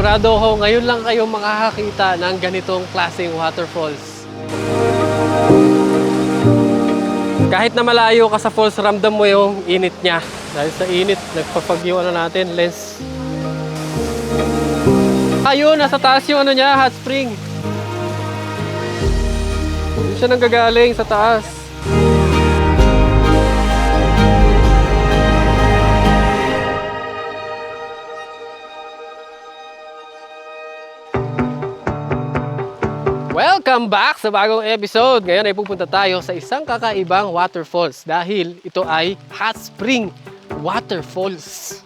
Sigurado ako ngayon lang kayo makakakita ng ganitong klaseng waterfalls. Kahit na malayo ka sa falls, ramdam mo yung init niya. Dahil sa init, nagpapag-yung natin, lens. Ayun, nasa taas yung niya, hot spring. Doon siya nanggagaling sa taas. Welcome back sa bagong episode. Ngayon ay pupunta tayo sa isang kakaibang waterfalls dahil ito ay hot spring waterfalls.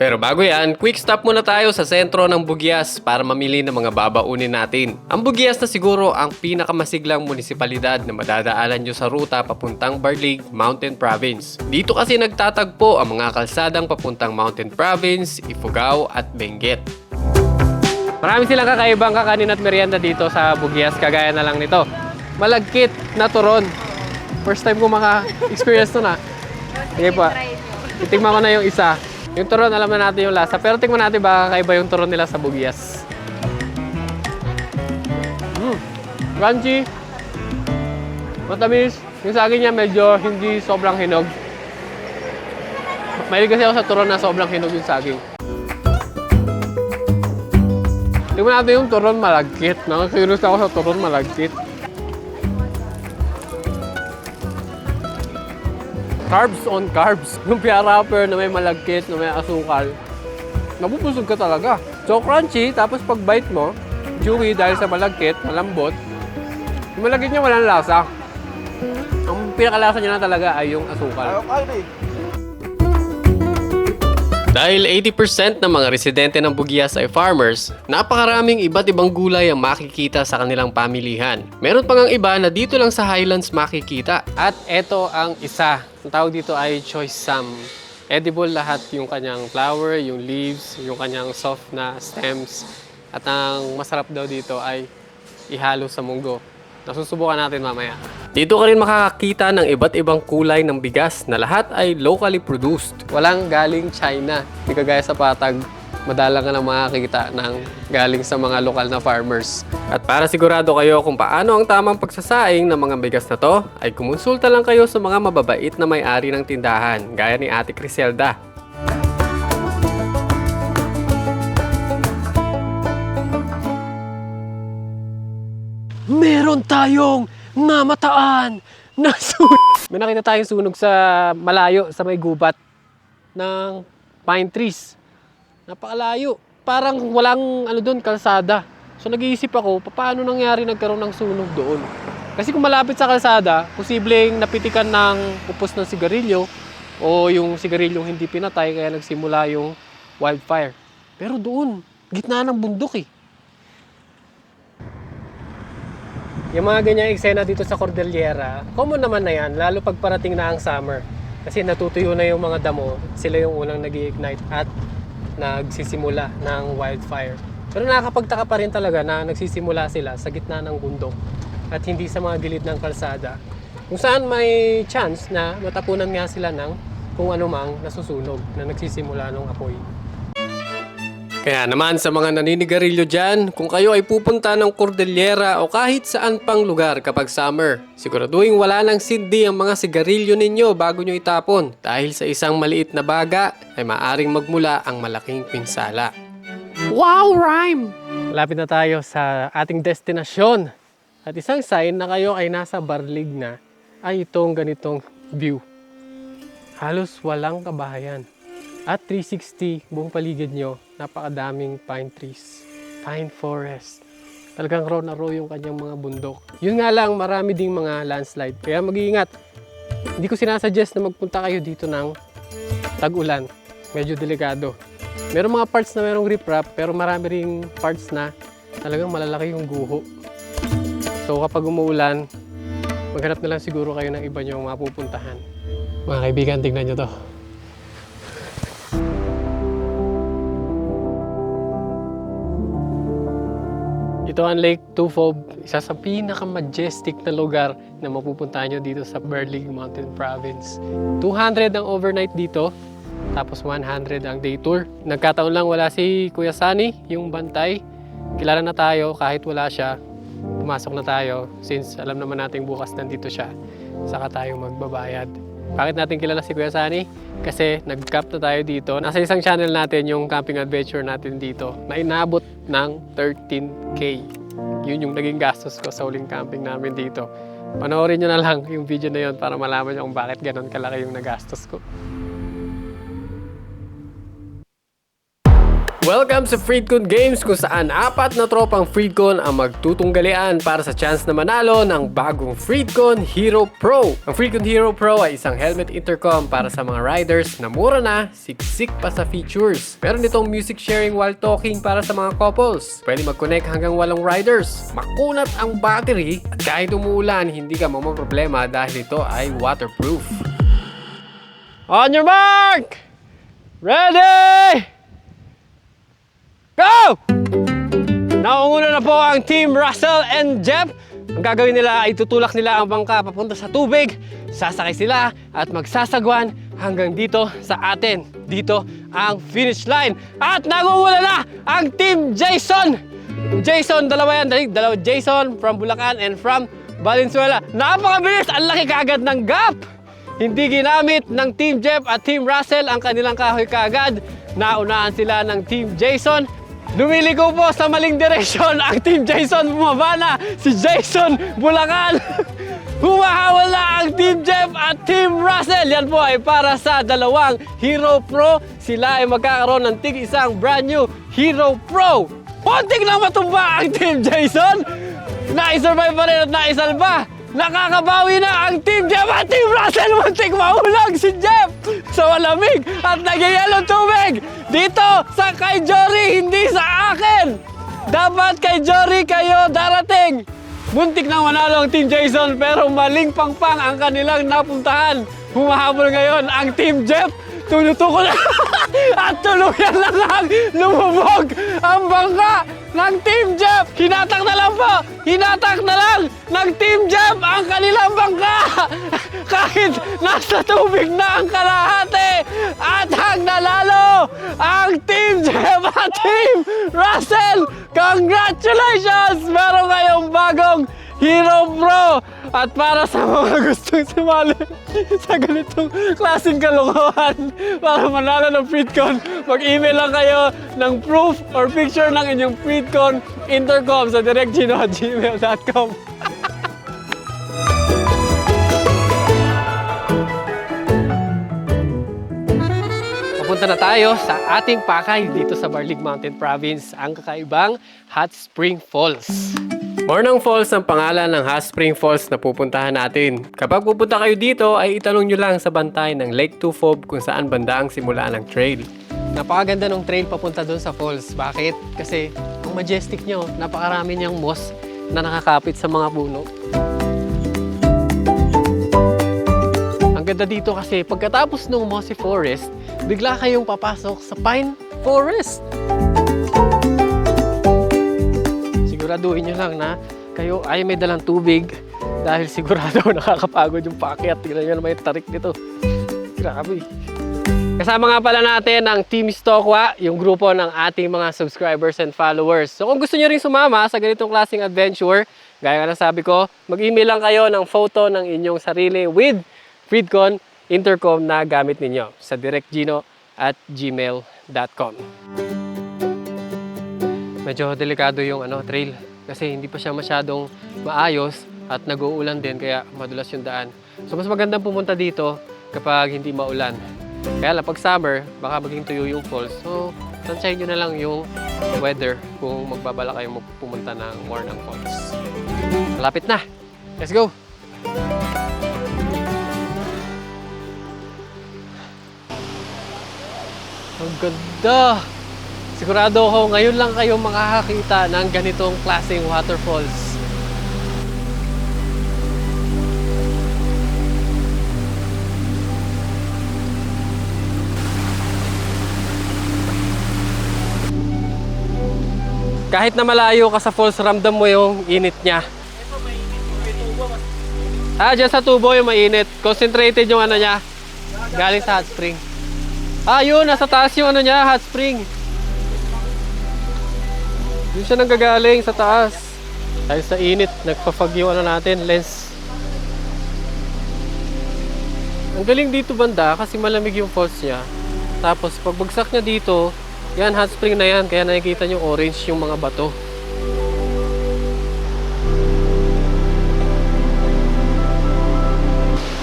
Pero bago yan, quick stop muna tayo sa sentro ng Buguias para mamili ng mga babaunin natin. Ang Buguias na siguro ang pinakamasiglang munisipalidad na madadaanan nyo sa ruta papuntang Barlig, Mountain Province. Dito kasi nagtatagpo ang mga kalsadang papuntang Mountain Province, Ifugao at Benguet. Marami silang kakaibang kakanin at merienda dito sa Buguias, kagaya na lang nito. Malagkit na turon. First time ko maka-experience ito na. Sige pa, itigman ko na yung isa. Yung turon, alam na natin yung lasa. Pero tingnan natin baka kakaiba yung turon nila sa Buguias. Crunchy. Matamis. Yung saging niya medyo hindi sobrang hinog. Mahilig kasi ako sa turon na sobrang hinog yung saging. Tingnan natin yung turon malagkit. Nakakurious ako sa turon malagkit. Carbs on carbs. Yung pia wrapper na may malagkit, na may asukal. Nabubusog ka talaga. So crunchy, tapos pag bite mo, chewy dahil sa malagkit, malambot. Yung malagkit niya walang lasa. Ang pinakalasa niya na talaga ay yung asukal. Dahil 80% ng mga residente ng Buguias ay farmers, napakaraming iba't ibang gulay ang makikita sa kanilang pamilihan. Meron pa ngang iba na dito lang sa Highlands makikita. At eto ang isa. Ang tawag dito ay choice sam. Edible lahat yung kanyang flower, yung leaves, yung kanyang soft na stems. At ang masarap daw dito ay ihalo sa munggo. Nasusubukan natin mamaya. Dito ka rin makakakita ng iba't ibang kulay ng bigas na lahat ay locally produced. Walang galing China. Hindi kagaya sa Patag, madalang ka na makakita ng galing sa mga lokal na farmers. At para sigurado kayo kung paano ang tamang pagsasaing ng mga bigas na to, ay kumonsulta lang kayo sa mga mababait na may-ari ng tindahan, gaya ni Ate Criselda. Meron tayong namataan na sunog. May nakita tayong sunog sa malayo, sa may gubat ng pine trees. Napakalayo. Parang walang doon, kalsada. So nag-iisip ako, paano nangyari nagkaroon ng sunog doon? Kasi kung malapit sa kalsada, posibleng napitikan ng upos ng sigarilyo o yung sigarilyong hindi pinatay kaya nagsimula yung wildfire. Pero doon, gitna ng bundok eh. Yung mga ganyang eksena dito sa Cordillera, common naman na yan, lalo pag parating na ang summer. Kasi natutuyo na yung mga damo, sila yung unang nag-i-ignite at nagsisimula ng wildfire. Pero nakakapagtaka pa rin talaga na nagsisimula sila sa gitna ng bundok at hindi sa mga gilid ng kalsada. Kung saan may chance na matapunan nga sila ng kung anumang nasusunog na nagsisimula ng apoy. Kaya naman sa mga naninigarilyo dyan, kung kayo ay pupunta ng Cordillera o kahit saan pang lugar kapag summer, siguraduhin wala nang sindi ang mga sigarilyo ninyo bago nyo itapon dahil sa isang maliit na baga ay maaring magmula ang malaking pinsala. Wow, rhyme! Malapit na tayo sa ating destinasyon. At isang sign na kayo ay nasa Barlig na ay itong ganitong view. Halos walang kabahayan. At 360 buong paligid nyo, napakadaming pine trees, pine forest. Talagang row na row yung kanyang mga bundok. Yun nga lang, marami ding mga landslide. Kaya mag-iingat. Hindi ko sinasuggest na magpunta kayo dito ng tag-ulan. Medyo delikado. Merong mga parts na merong riprap, pero marami ring parts na talagang malalaki yung guho. So kapag umuulan, maghanap na lang siguro kayo ng iba nyong mapupuntahan. Mga kaibigan, tignan nyo to. Ito ang Lake Tufob, isa sa pinaka-majestic na lugar na mapupuntahan nyo dito sa Barlig Mountain Province. 200 ang overnight dito. Tapos 100 ang day tour. Nagkataon lang wala si Kuya Sunny, yung bantay. Kilala na tayo kahit wala siya. Pumasok na tayo since alam naman natin bukas nandito siya. Saka tayo magbabayad. Bakit natin kilala si Kuya Sunny? Kasi nag-camp na tayo dito. Nasa isang channel natin yung camping adventure natin dito na inabot ng 13K. Yun yung naging gastos ko sa huling camping namin dito. Panoorin nyo na lang yung video na yun para malaman nyo kung bakit ganon kalaki yung nagastos ko. Welcome sa Freedcon Games kung saan 4 na tropang Freedcon ang magtutunggalian para sa chance na manalo ng bagong Freedcon Hero Pro. Ang Freedcon Hero Pro ay isang helmet intercom para sa mga riders na mura na, siksik pa sa features. Meron ditong music sharing while talking para sa mga couples. Pwede mag-connect hanggang 8 riders. Makunat ang battery at kahit umuulan, hindi ka mamaproblema dahil ito ay waterproof. On your mark! Ready! Go! Naunguna na po ang Team Russell and Jeff. Ang gagawin nila ay tutulak nila ang bangka papunta sa tubig. Sasakay sila at magsasagwan hanggang dito sa atin. Dito ang finish line. At nangunguna na ang Team Jason. Jason, dalawa yan. Dalawa Jason from Bulacan and from Valenzuela. Napakabilis! Ang laki kaagad ng gap! Hindi ginamit ng Team Jeff at Team Russell ang kanilang kahoy kaagad. Naunahan sila ng Team Jason. Lumiligo po sa maling direksyon ang Team Jason. Bumaba na si Jason Bulacan. Humahawal na ang Team Jeff at Team Russell. Yan po ay para sa dalawang Hero Pro. Sila ay magkakaroon ng tig-isang brand new Hero Pro. Muntik na matumba ang Team Jason. Naisurvive pa rin at naisalba. Nakakabawi na ang Team Jeff at Team Russell. Muntik maulang si Jeff sa malamig at nagyayalong tubig. Dito sa kay Jory, hindi sa akin. Dapat kay Jory kayo darating. Muntik na manalo ang Team Jason pero maling pangpang ang kanilang napuntahan. Humahabol ngayon ang Team Jeff. Tulutuko na at tuluyan na lang lumubog ang bangka ng Team Jeff. Hinatak na lang po. Hinatak na lang ng Team Jeff ang kanilang bangka. Kahit nasa tubig na ang kalahati. At ang nalalo ang Team Jeff at Team Russell. Congratulations! Meron kayong bagong Hero Pro. At para sa mga gustong sumali sa ganitong klaseng kalokohan para manalo ng Freedcon, mag-email lang kayo ng proof or picture ng inyong Freedcon intercom sa directgino@gmail.com. Papunta na tayo sa ating pakay dito sa Barlig Mountain Province, ang kakaibang Hot Spring Falls. Mornong Falls ang pangalan ng Hot Spring Falls na pupuntahan natin. Kapag pupunta kayo dito ay itanong nyo lang sa bantay ng Lake Tufob kung saan banda ang simula ng trail. Napakaganda ng trail papunta doon sa falls. Bakit? Kasi ang majestic nyo, napakarami niyang moss na nakakapit sa mga puno. Ang ganda dito kasi pagkatapos ng mossy forest, bigla kayong papasok sa pine forest. Siguraduhin nyo lang na kayo ay may dalang tubig dahil sigurado nakakapagod yung paakyat. Tignan nyo naman yung tarik nito. Grabe. Kasama nga pala natin ang Team Stokwa, yung grupo ng ating mga subscribers and followers. So kung gusto nyo rin sumama sa ganitong klaseng adventure, gaya nga na sabi ko, mag-email lang kayo ng photo ng inyong sarili with Freedcon intercom na gamit ninyo sa directgino@gmail.com. Medyo delikado yung trail kasi hindi pa siya masyadong maayos at nag-uulan din kaya madulas yung daan. So mas magandang pumunta dito kapag hindi maulan. Kaya lang pag summer, baka maging tuyo yung falls. So tansyahin nyo na lang yung weather kung magbabala kayo pumunta ng Mornong Falls. Malapit na! Let's go! Ang ganda! Sigurado ako ngayon lang kayo makakakita ng ganitong klaseng waterfalls. Kahit na malayo ka sa falls, ramdam mo yung init niya. Ito mainit. May tubo. Dyan sa tubo yung mainit. Concentrated yung niya. Galing sa hot spring. Ah, yun, nasa taas yung ano niya, hot spring. Yun siya nanggagaling sa taas. Dahil sa init, nagpa-fog yung ano natin, lens. Ang galing dito banda kasi malamig yung falls niya. Tapos pagbagsak niya dito, yan hot spring na yan, kaya nakikita niyo orange yung mga bato.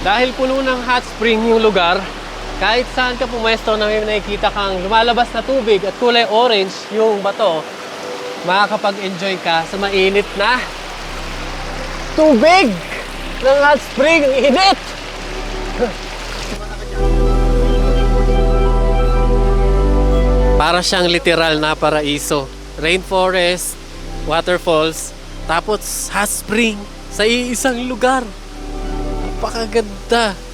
Dahil puno ng hot spring yung lugar, kahit saan ka pumesto na may nakikita kang lumalabas na tubig at kulay orange yung bato, makakapag-enjoy ka sa mainit na tubig ng hot spring. Ang init! Para siyang literal na paraiso. Rainforest, waterfalls, tapos hot spring sa iisang lugar. Napakaganda.